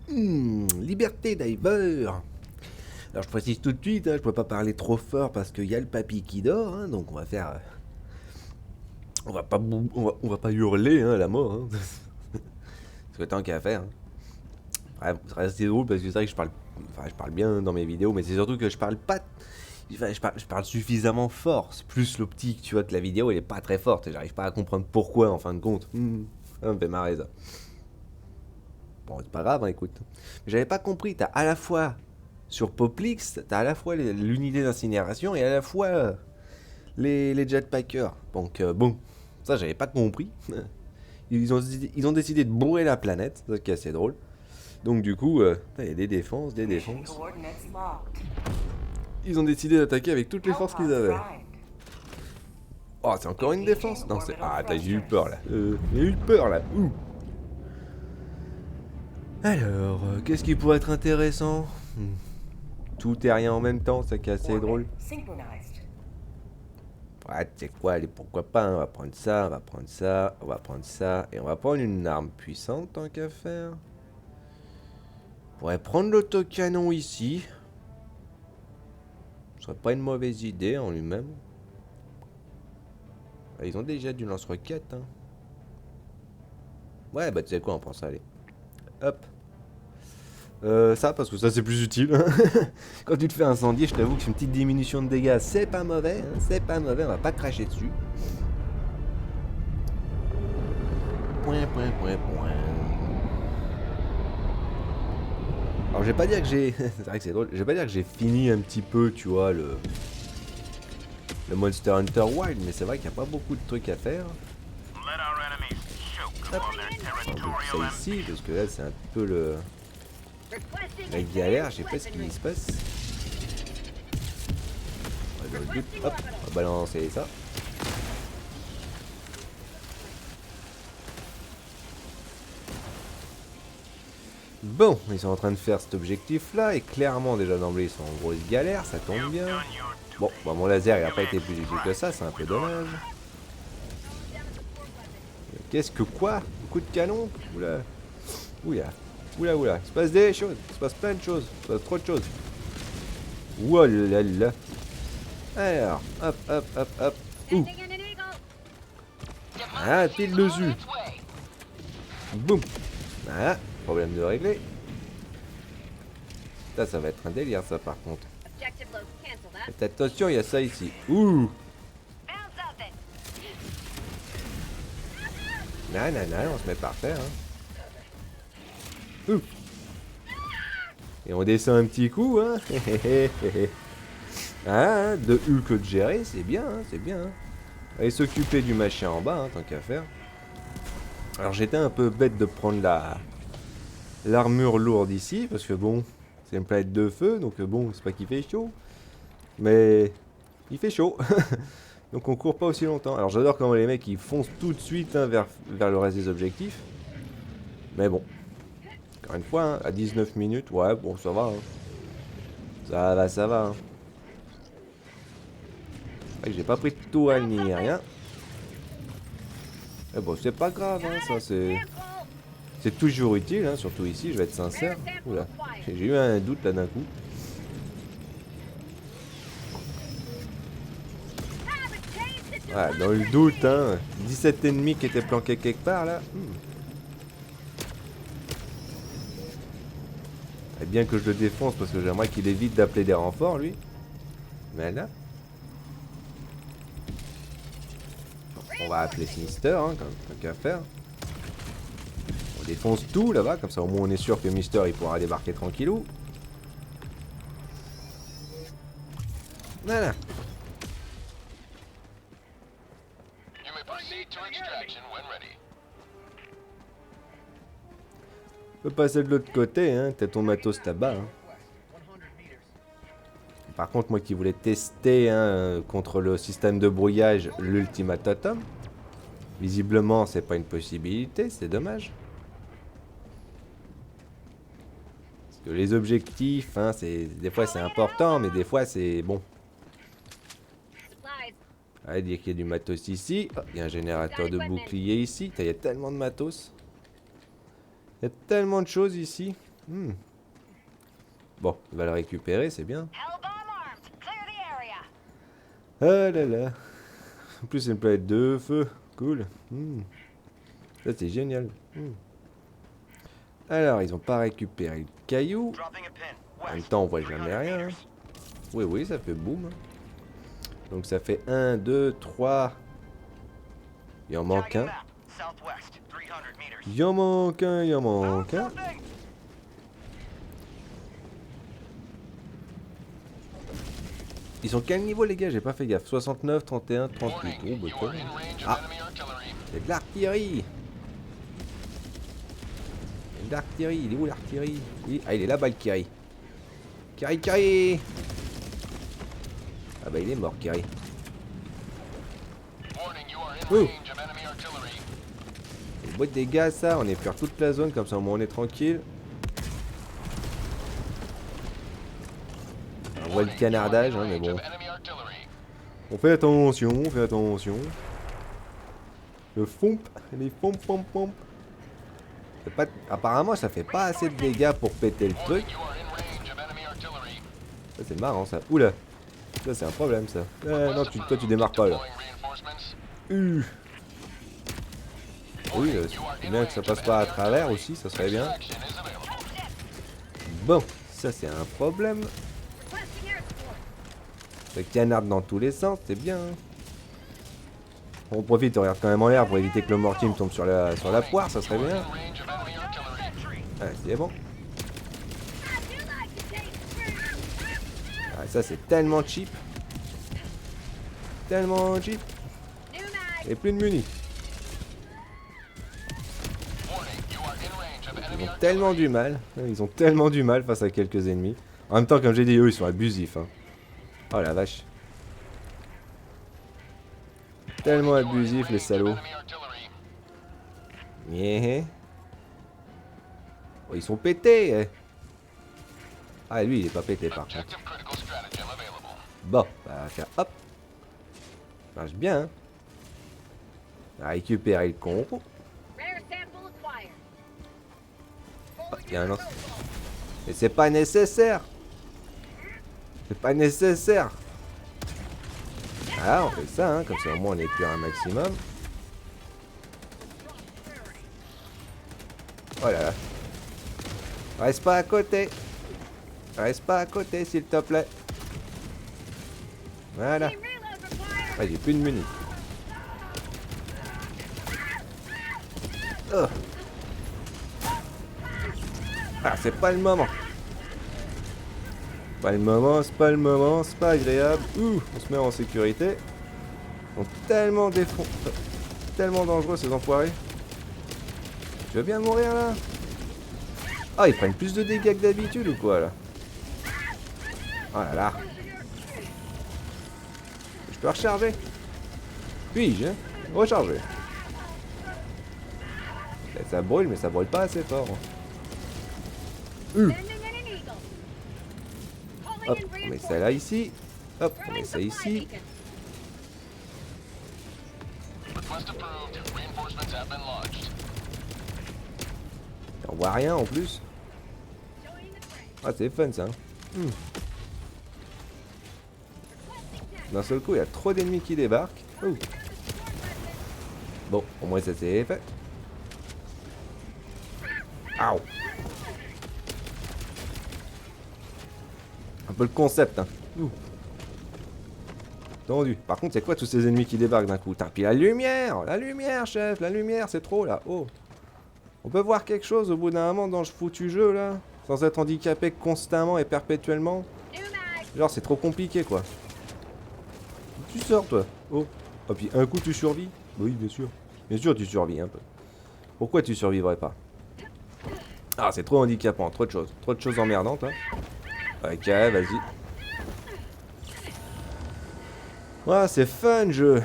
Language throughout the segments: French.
Liberté Diver. Alors je précise tout de suite, hein, je peux pas parler trop fort parce qu'il y a le papy qui dort, hein, donc on va faire... on va pas hurler hein, à la mort. Hein. Parce que tant qu'à faire. Hein. Ouais, ça reste drôle parce que c'est vrai que je parle bien dans mes vidéos, mais c'est surtout que je parle pas... je parle suffisamment fort. C'est plus l'optique, tu vois, que la vidéo elle est pas très forte. Et j'arrive pas à comprendre pourquoi en fin de compte. Ça me fait marrer ça. Bon, c'est pas grave, hein, écoute. Mais j'avais pas compris, t'as à la fois sur Poplix, t'as à la fois l'unité d'incinération et à la fois les jetpackers. Donc bon, ça j'avais pas compris. Ils ont décidé de bourrer la planète, ce qui est assez drôle. Donc du coup, il y a des défenses, des défenses. Ils ont décidé d'attaquer avec toutes les forces qu'ils avaient. Oh, c'est encore une défense? Non, c'est... Ah, j'ai eu peur là. J'ai eu peur là. Ouh. Alors, qu'est-ce qui pourrait être intéressant? Tout et rien en même temps, ça qui est assez drôle. Ouais, tu sais quoi, allez, pourquoi pas, hein, on va prendre ça, on va prendre ça, on va prendre ça, et on va prendre une arme puissante tant qu'à faire. On pourrait prendre l'autocanon ici. Ce serait pas une mauvaise idée en lui-même. Ah, ils ont déjà du lance-roquette, hein. Ouais, bah tu sais quoi, on prend ça, allez. Hop. Ça, parce que ça c'est plus utile. Quand tu te fais incendier, je t'avoue que une petite diminution de dégâts, c'est pas mauvais, hein, c'est pas mauvais, on va pas cracher dessus. Point. Alors je vais pas dire que j'ai... c'est vrai que c'est drôle, je vais pas dire que j'ai fini un petit peu, tu vois, le Monster Hunter Wild, mais c'est vrai qu'il n'y a pas beaucoup de trucs à faire. Hop. On va ça ici, parce que là c'est un peu la galère, je sais pas ce qui se passe. Dans le but, hop, on va balancer ça. Bon, ils sont en train de faire cet objectif là, et clairement déjà d'emblée ils sont en grosse galère, ça tombe bien. Bon, bah, mon laser il a pas été plus utile que ça, c'est un peu dommage. Qu'est-ce que quoi? Coup de canon? Oula. Oula. Il se passe des choses, il se passe plein de choses, il se passe trop de choses. Oualala. Alors, hop. Ouh. Ah, pile dessus. Boum. Ah, problème de régler. Ça va être un délire ça par contre. Faites attention, il y a ça ici. Ouh. Non, on se met par terre. Hein. Ouh. Et on descend un petit coup, hein. Ah, de Hulk de gérer, c'est bien, hein, c'est bien. Hein. Allez s'occuper du machin en bas, hein, tant qu'à faire. Alors j'étais un peu bête de prendre l'armure lourde ici, parce que bon, c'est une planète de feu, donc bon, c'est pas qu'il fait chaud. Mais il fait chaud. Donc on court pas aussi longtemps. Alors j'adore comment les mecs ils foncent tout de suite hein, vers le reste des objectifs. Mais bon. Encore une fois, hein, à 19 minutes, ouais, bon ça va. Hein. Ça va. Hein. J'ai pas pris de toile ni rien. Mais bon, c'est pas grave, hein, ça c'est... C'est toujours utile, hein, surtout ici, je vais être sincère. Oula, j'ai eu un doute là d'un coup. Voilà, dans le doute, hein. 17 ennemis qui étaient planqués quelque part là. Et bien que je le défonce parce que j'aimerais qu'il évite d'appeler des renforts lui. Mais là. On va appeler Mister, hein, tant qu'à faire. On défonce tout là-bas, comme ça au moins on est sûr que Mister il pourra débarquer tranquillou. Voilà. On peut passer de l'autre côté, hein. T'as ton matos là-bas. Hein. Par contre, moi qui voulais tester hein, contre le système de brouillage l'ultimatum, visiblement c'est pas une possibilité, c'est dommage. Parce que les objectifs, hein, des fois c'est important, mais des fois c'est bon. Allez, dire qu'il y a du matos ici. Oh, il y a un générateur de bouclier ici. Il y a tellement de matos. Il y a tellement de choses ici. Bon, il va le récupérer, c'est bien. Hellbomb armed. Clear the area. Ah là là. En plus, c'est une planète de feu. Cool. Ça, c'est génial. Alors, ils ont pas récupéré le caillou. En même temps, on voit jamais rien. Hein. Oui, oui, ça fait boum. Donc, ça fait 1, 2, 3. Il en manque un. Il en manque un, il en manque un. Ils sont quel niveau les gars? J'ai pas fait gaffe. 69, 31, 38. Oh bah quoi. Ah, il y a de l'artillerie. Il y a de l'artillerie. Il est où l'artillerie? Ah, il est là-bas le Kiri. Kiri, Kiri. Ah bah il est mort Kiri. Oh. C'est beau de dégâts ça. On épure toute la zone comme ça au moins on est tranquille. On voit le canardage hein, mais bon. On fait attention, on fait attention. Le fomp, les fomp, pomp, pomp. Pas... Apparemment, ça fait pas assez de dégâts pour péter le truc. Ça, c'est marrant ça. Oula, ça c'est un problème ça. Non, toi tu démarres pas là. Oui, c'est bien que ça passe pas à travers aussi, ça serait bien. Bon, ça c'est un problème. Ça canarde dans tous les sens, c'est bien. On profite, on regarde quand même en l'air pour éviter que le mortier me tombe sur la poire, ça serait bien. Ah, c'est bon. Ah, ça c'est tellement cheap. Tellement cheap. Et plus de munis. Ils ont tellement du mal. Ils ont tellement du mal face à quelques ennemis. En même temps, comme j'ai dit, eux ils sont abusifs. Hein. Oh la vache. Tellement abusifs les salauds. Yeah. Oh, ils sont pétés. Eh. Ah lui il est pas pété par contre. Bon, bah, on va faire hop. Ça marche bien. Hein. On va récupérer le combo. Oh, il y a un lance. Mais c'est pas nécessaire. C'est pas nécessaire. Ah, on fait ça, hein, comme ça au moins on épure un maximum. Oh là là. Reste pas à côté. Reste pas à côté, s'il te plaît. Voilà. Ah, j'ai plus de munis. Oh. Ah, c'est pas le moment. Pas le moment, c'est pas le moment, c'est pas agréable. Ouh, on se met en sécurité. Ils sont tellement tellement dangereux ces enfoirés. Tu veux bien mourir là? Ah, ils prennent plus de dégâts que d'habitude ou quoi là? Oh là là. Je peux recharger? Puis-je recharger? Ça brûle, mais ça brûle pas assez fort. Hop, on met ça là ici. Hop, on met ça ici. On voit rien en plus. Ah, c'est fun ça. D'un seul coup, il y a trop d'ennemis qui débarquent. Ouh. Bon, au moins ça c'est fait. Aouh. Un peu le concept, hein. Ouh. Tendu. Par contre, c'est quoi tous ces ennemis qui débarquent d'un coup? Puis la lumière, chef, la lumière, c'est trop là. Oh. On peut voir quelque chose au bout d'un moment dans ce foutu jeu là, sans être handicapé constamment et perpétuellement. Genre, c'est trop compliqué quoi. Tu sors toi. Oh. Et puis un coup tu survis? Oui, bien sûr. Bien sûr, tu survis un peu. Pourquoi tu survivrais pas? Ah, c'est trop handicapant, trop de choses. Trop de choses emmerdantes, hein. Ok, vas-y. Ouais, c'est fun, jeu.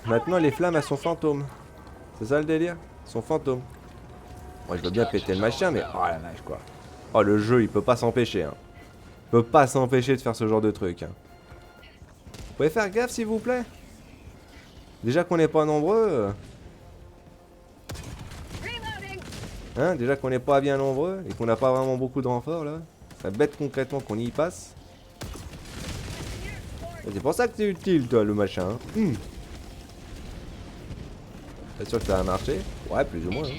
Maintenant, les flammes, elles sont fantômes. C'est ça le délire? Elles sont fantômes. Moi, je veux bien péter le machin, mais... Oh la vache, quoi. Oh, le jeu, il peut pas s'empêcher, hein. Il peut pas s'empêcher de faire ce genre de truc, hein. Vous pouvez faire gaffe, s'il vous plaît? Déjà qu'on n'est pas nombreux... Hein, déjà qu'on n'est pas bien nombreux et qu'on n'a pas vraiment beaucoup de renforts là. Ça bête concrètement qu'on y passe. C'est pour ça que c'est utile toi le machin. Hein. T'es sûr que ça va marcher? Ouais, plus ou moins. Hein.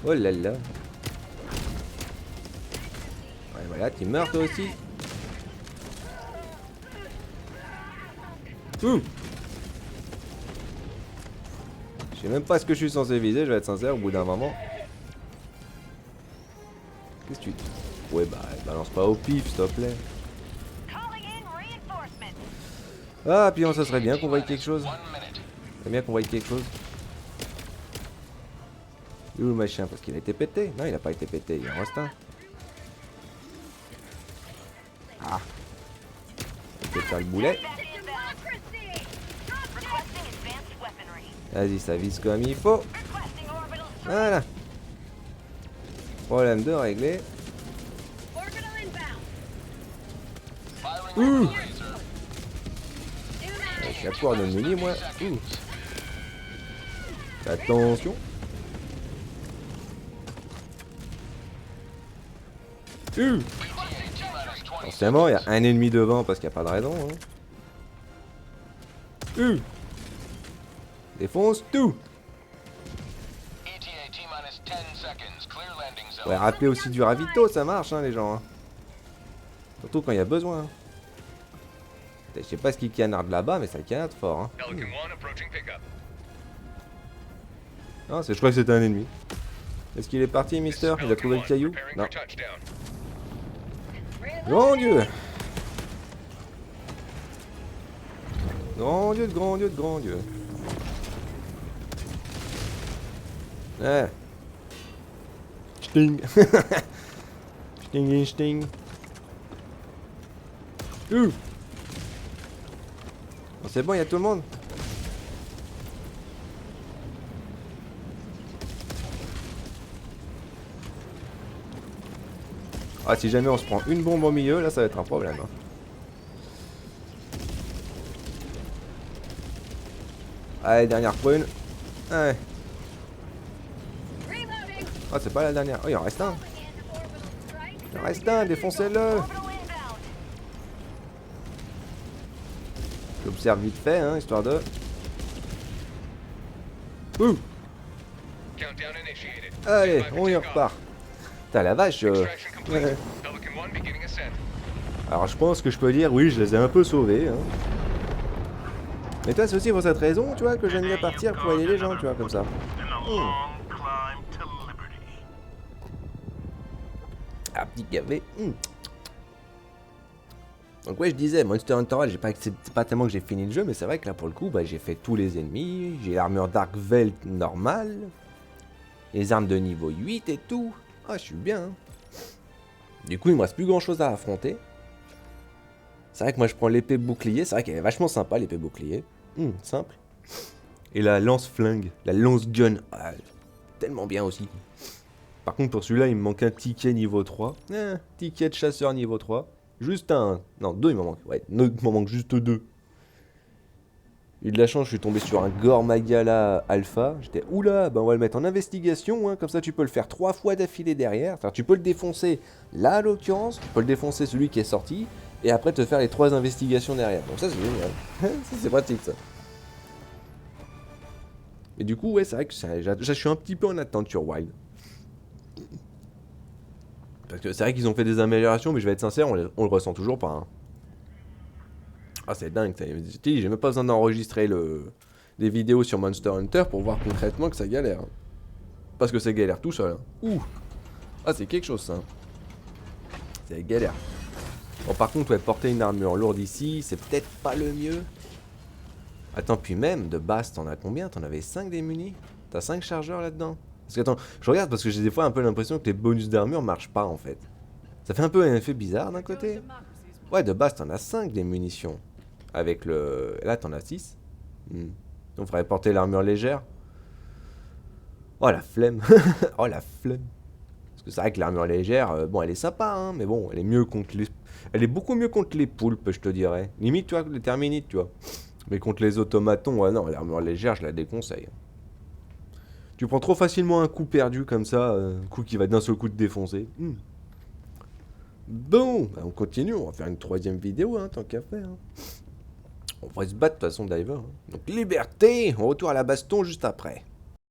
Oh là là. Ouais, voilà, tu meurs toi aussi. Ouh. Je sais même pas ce que je suis censé viser, je vais être sincère au bout d'un moment. Qu'est-ce que tu... Ouais bah balance pas au pif s'il te plaît. Ah puis ça serait bien qu'on voie quelque chose. C'est bien qu'on voie quelque chose. Où le machin? Parce qu'il a été pété. Non il a pas été pété, il en reste un. Ah. On peut faire le boulet. Vas-y ça vise comme il faut. Voilà. Problème de régler. Ouh. Je suis à court de muni moi. Ouh. Attention. Forcément il y a un ennemi devant parce qu'il n'y a pas de raison. Hein. Défonce tout. Ouais, rappeler aussi du ravito, ça marche hein les gens. Hein. Surtout quand il y a besoin. Hein. Je sais pas ce qui canarde là-bas, mais ça canarde fort. Hein. Non, je crois que c'était un ennemi. Est-ce qu'il est parti, Mister? Il a trouvé le caillou? Non. Grand Dieu! Grand Dieu, de grand Dieu, de grand Dieu. Ouais. Sting. Sting, sting. C'est bon, il y a tout le monde. Ah, si jamais on se prend une bombe au milieu, là ça va être un problème. Hein. Allez, dernière prune. Ouais. Ah, c'est pas la dernière. Oh, il en reste un. Il en reste un, défoncez-le. J'observe vite fait, hein, histoire de... Ouh. Allez, on y repart. Putain, la vache. Ouais. Alors, je pense que je peux dire, oui, je les ai un peu sauvés. Hein. Mais toi, c'est aussi pour cette raison, tu vois, que j'aime bien partir pour aider les gens, tu vois, comme ça. Ah, petit café. Donc ouais, je disais, Monster Hunter, c'est pas tellement que j'ai fini le jeu, mais c'est vrai que là, pour le coup, bah, j'ai fait tous les ennemis. J'ai l'armure Dark Veil normale. Les armes de niveau 8 et tout. Ah, je suis bien. Hein. Du coup, il me reste plus grand chose à affronter. C'est vrai que moi, je prends l'épée bouclier. C'est vrai qu'elle est vachement sympa, l'épée bouclier. Simple. Et la lance-flingue, la lance-gun. Ah, tellement bien aussi. Par contre, pour celui-là, il me manque un ticket niveau 3. Ticket de chasseur niveau 3. Juste un... Non, deux, il m'en manque. Ouais, il m'en manque juste deux. J'ai eu de la chance, je suis tombé sur un Gore Magala Alpha. J'étais, oula, bah on va le mettre en investigation. Hein, comme ça, tu peux le faire 3 fois d'affilée derrière. Enfin, tu peux le défoncer là, à l'occurrence. Tu peux le défoncer celui qui est sorti. Et après, te faire les 3 investigations derrière. Donc ça, c'est génial. Ça, c'est pratique, ça. Et du coup, ouais, c'est vrai que je suis un petit peu en attente sur Wild. Parce que c'est vrai qu'ils ont fait des améliorations, mais je vais être sincère, on le ressent toujours pas. Hein. Ah, c'est dingue, ça. J'ai même pas besoin d'enregistrer des vidéos sur Monster Hunter pour voir concrètement que ça galère. Hein. Parce que ça galère tout seul. Hein. Ouh. Ah, c'est quelque chose, ça. C'est galère. Bon, par contre, ouais, porter une armure lourde ici, c'est peut-être pas le mieux. Attends, puis même, de base, t'en as combien? T'en avais 5 des munis? T'as 5 chargeurs là-dedans? Parce que attends, je regarde parce que j'ai des fois un peu l'impression que les bonus d'armure marchent pas en fait. Ça fait un peu un effet bizarre d'un côté. Ouais, de base, t'en as 5 des munitions. Avec le... Là, t'en as 6. On ferait porter l'armure légère. Oh, la flemme. Oh, la flemme. Parce que c'est vrai que l'armure légère, bon, elle est sympa, hein, mais bon, elle est mieux contre les... Elle est beaucoup mieux contre les poulpes, je te dirais. Limite, tu vois, les terminites, tu vois. Mais contre les automatons, ouais non, l'armure légère, je la déconseille. Tu prends trop facilement un coup perdu comme ça, un coup qui va d'un seul coup te défoncer. Bon, bah on continue, on va faire une troisième vidéo, hein, tant qu'à faire. Hein. On va se battre de toute façon, Diver. Hein. Donc liberté, on retourne à la baston juste après.